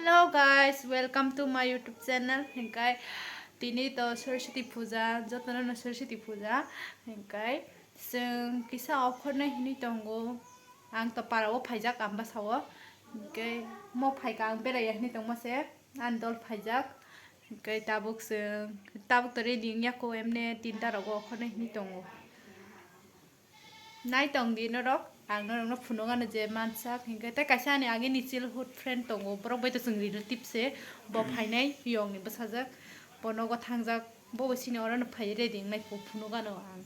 Hello guys, welcome to my YouTube channel. Hingkai tini to saraswati puja, jotno no saraswati puja. Hingkai sing kisa okhorna hini tongo. Ang to parao phaijak amabssa o. Hingkai mo phaiga ang berai hini tongma se andol phaijak. Hingkai tabuk to ready yako emne tinta rogo okhorna hini tongo. Nai tong di no rok ang no phunonga je mansak hingga ta kaisa ni age ni childhood friend tongo borok bai to sungri no tipse bo phainai yong ni basajak bonogo thangjak bo sini ora no phai ready nai phunoga no ang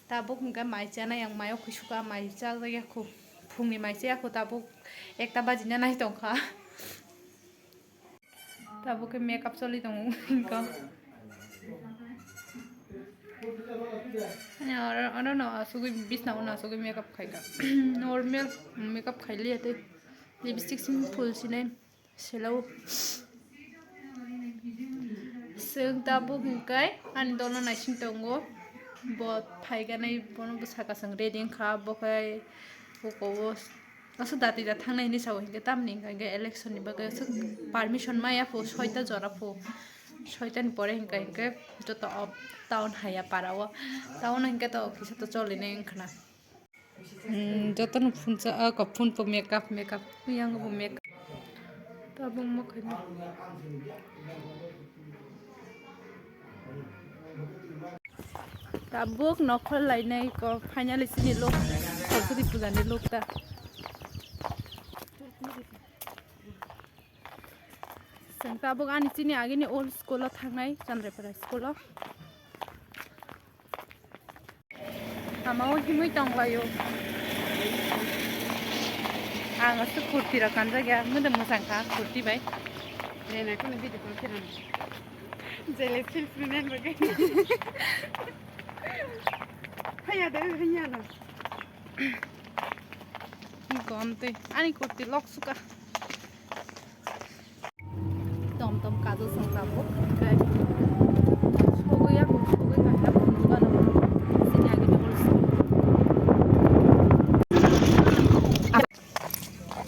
ta bo hingga mai chana yang mayo khisuka mai chak ya khu phungni mai cha khu ta bo ekta bajina nai tongkha ta bo ke makeup choli tongo hingga I don't know, so we bisna una so we makeup khaiga. Normal makeup khaili ate lipstick simple sine selo. Seng tabu hingkai ani dono naisin tongo bot phaiga nai bono busaka sang reading kha bokai boko asu dati da thangnai ni saw hingga tamni ga election ni baga permission maya fo soita jora fo soitan pore hingga to town haya parawa town hingga to kisa to chole ne khna joton phuncha ko phun po makeup yang bo makeup tabung mo khna tabuk nakr lainai ko finally sini lok saraswati puja ni lok ta sang tabuk ani sini age ni old school thangnai chandrepara school amao himui tonglayo ang asu kurti ra kanja gya mudam musangka kurti bai lena ko nabi de kiran jele fil frunen bagai hanya na gomte ani kurti lok suka tom kazo sangta bo kai sogoya ko sogoy kanda punuga no sini age ni also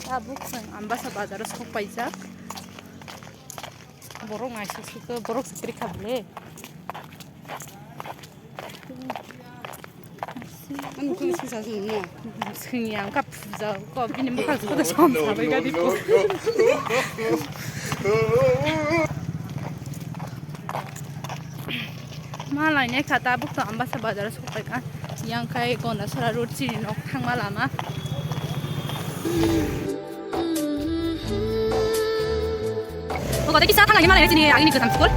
tabuk sang amabssa bazar sok paijak borok ngaisa suka borok sakri khable an kun sisa sunno singyan ka puja ko bini makal ko da som sabai ga dipo malai ne khata buk to amabssa bazar sok pai kan yang kai gona sara road chiri nok thangma lama kisa thang malai chini agini kesam school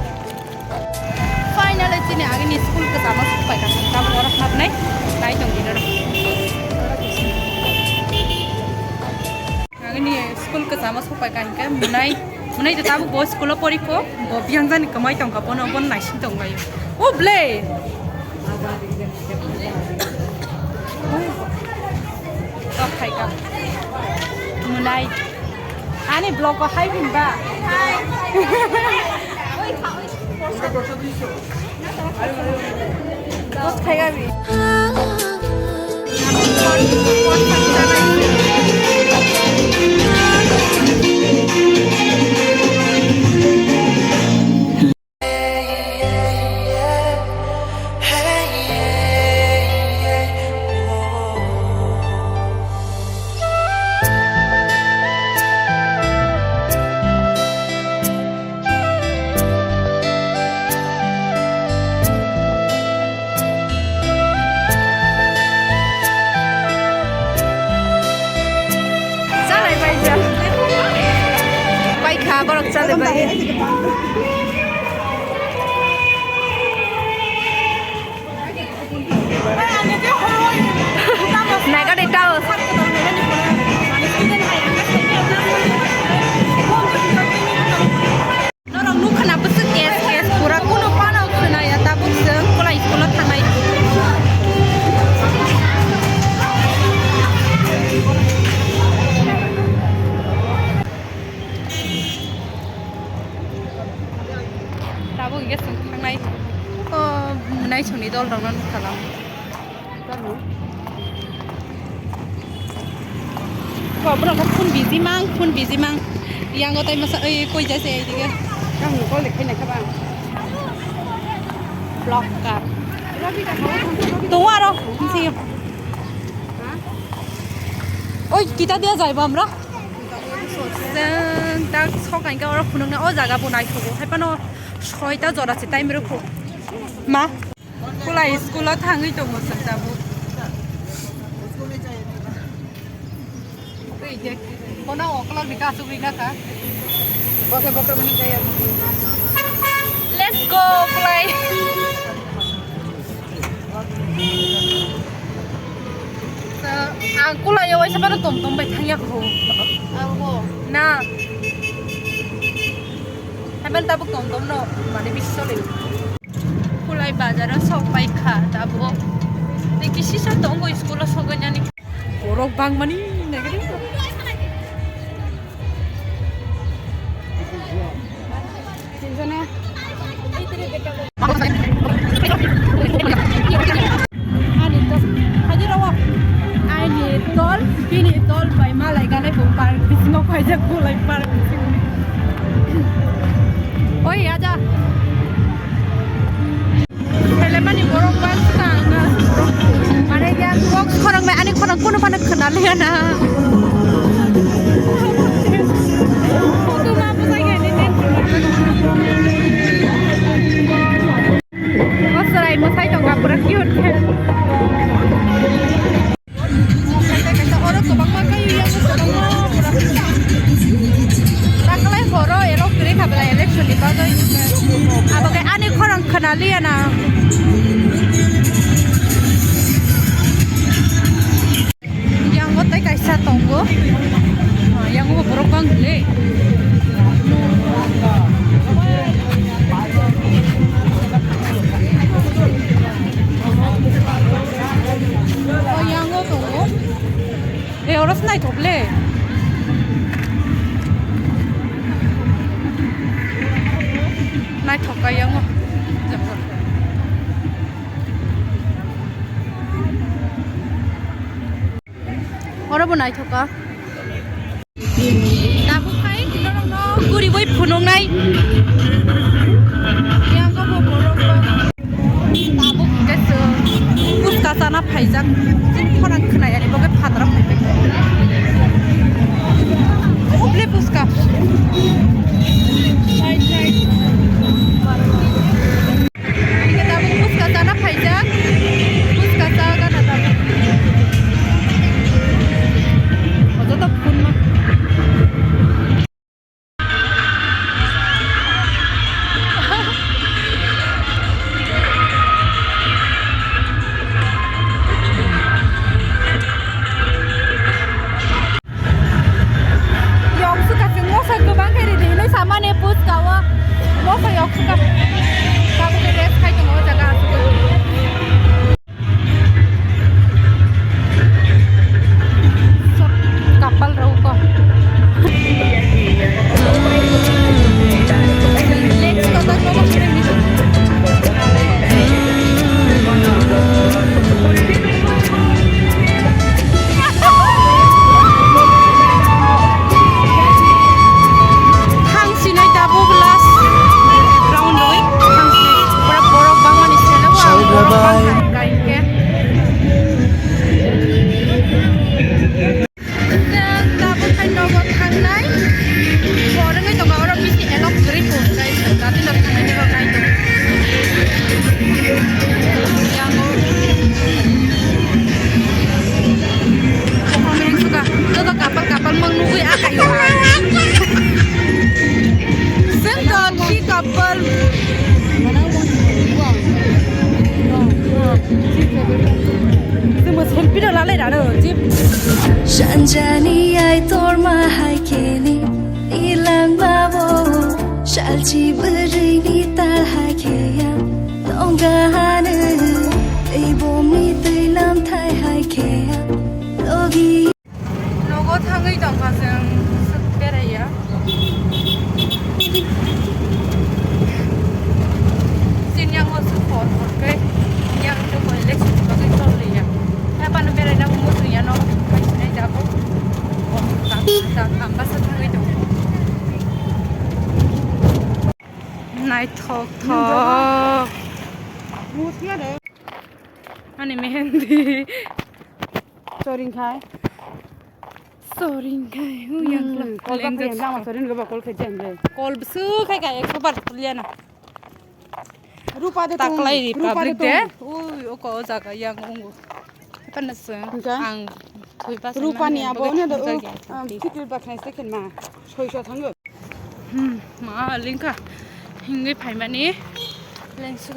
finally chini agini school kesama sok pai kan kam ora khap nai nai tong dinero agini school kesama sok pai kan ka munai de tabu bo school poriko bo byangjan kamai tong ka bono bon nai sin tong ngai o ble ok khai ka munai ani blog ko hai bin ba hai oi khao dos khai ga bi borok chale bai naga de tao norong nu khana bus kes pura kuno pana khna ya tabuk seng kulai school thangai tabuk ge seng thangai ko munai choni dol rong non khalam ko bro ko phun busy mang yang có tay mà sợ quay trái xe thì kia các người có lịch hay này các bạn block cả đúng rồi đâu không gì ôi kita dia giải bầm đó ta sau cảnh cái đó phun nó ở zaga bunai khu hay pa nó soi ta giờ là sẽ tay mới khu mà kulai school thang ấy tụi một sân ta bu cái gì con nào ở club Vika Subri na cả bokeh mending kayak let's go kulai kulai yang wajib pada tom bay thang yak ho na happen tabu tom no mane bisa le kulai bazar sok pai kha tabu de kisi sa tongo school soganya ni borok bang mani negeri sana ini tol pini tol by malai galai bukar bisno kaja kulai park oi aja helmani borok bang tanga mane dia box khorang mai ani khorang puno panak khana liana foto ma pusai ge ni Masarai masai to ngapura cute orang kebang makai yang kebang rakalai horo elok kiri kabela election di bagai apa kayak aneh orang kenali ya na yang ngotai kaisa tonggo yang mau borok bang le oh yang ngo tonggo orang senai toble naik toka yang orang pun naik toka tabu kai kita no guri boy punong nai yang kau borok tabu kesu puska sana pajak orang kena ya ni bagai padra pajak Uble puska. Kita puska sana pajak. Puska sana kan ada. Ojo tak pun mah. Sanjani ai tor ma hai keni ilang babo shalchi beri ni tar hai keya tongan ei bomi teilam thai hai keya logi logo thangai dong kaseng berai ya sin yang mau support oke yang tu boleh election sebagai tolli ya apa nu berai na musuh ya no tak amabssa thangai dong नायथक थक Mutia deh. आनी mehndi Soring kai. yang Kol bak yang lama soring gak kol kerjaan deh. kol besu kayak 100 baht kuliah na Rupa deh tuh. taklai di Rupa public deh. deh oko jaga yang ungu panas ang thui pas Rupa nih abangnya deh. Fikir bak nih sekian mah. Soy tangguh. ma lingka hingi paimani lengsu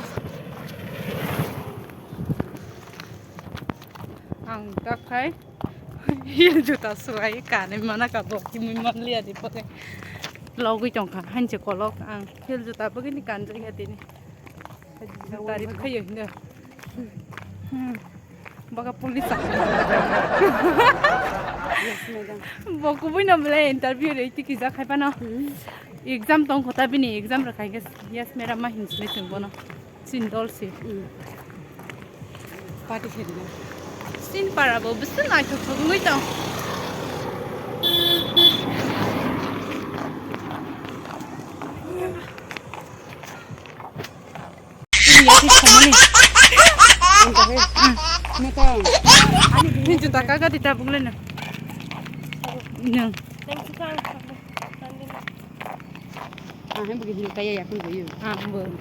ang takai hiel juta suai kan mana kabo kimi man lihat di pote logo jongka hanje kolok ang hiel juta begini kan jadi ini tarif kayu ini baka polis Yes, madam. baku punya bela interview deh itu kisah kayak mana exam tong kota bini exam rakai guys yes mera mah hinsme singbono sindol sih Party sih deh. sin parabo betul nak tu ngui tong ini ya sih sama nih Mata. ini juta kagak ditabung lena neng Yang begini kayak ya pun begitu. ambon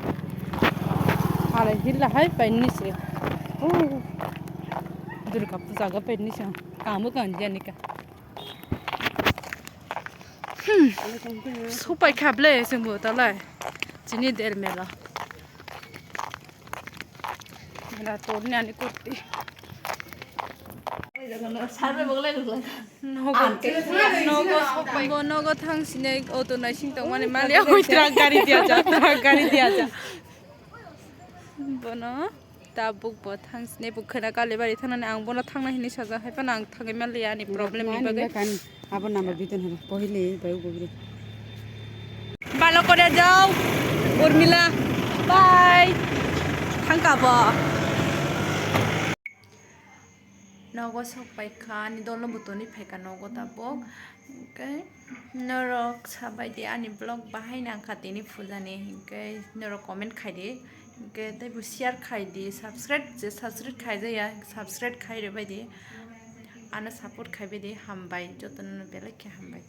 ada hilah hai penis ya Durga puja ga penis ya kamu kan janika Supai kable semua talai sini der mela mela tornya ni kurti nogo thang sine auto nai sing tong mane malia hoi truck gari dia ja bono ta buk bo thang sine buk khana kale bari thana ang bono thangna hini saja hai pan ang thangai malia ni problem ni bagai kan apa nama bidan hal pohile bayu gogre. balo kore jao urmila bye thangka bo nogo sopai kha ni dolo butoni pheka nogo tabok okay norok sabai de ani blog bahai nang khatini puja ni okay norok comment khai de okay tai bu share khai de subscribe khai jaya subscribe khai re bai de ana support khai be de hambai joton belai ke hambai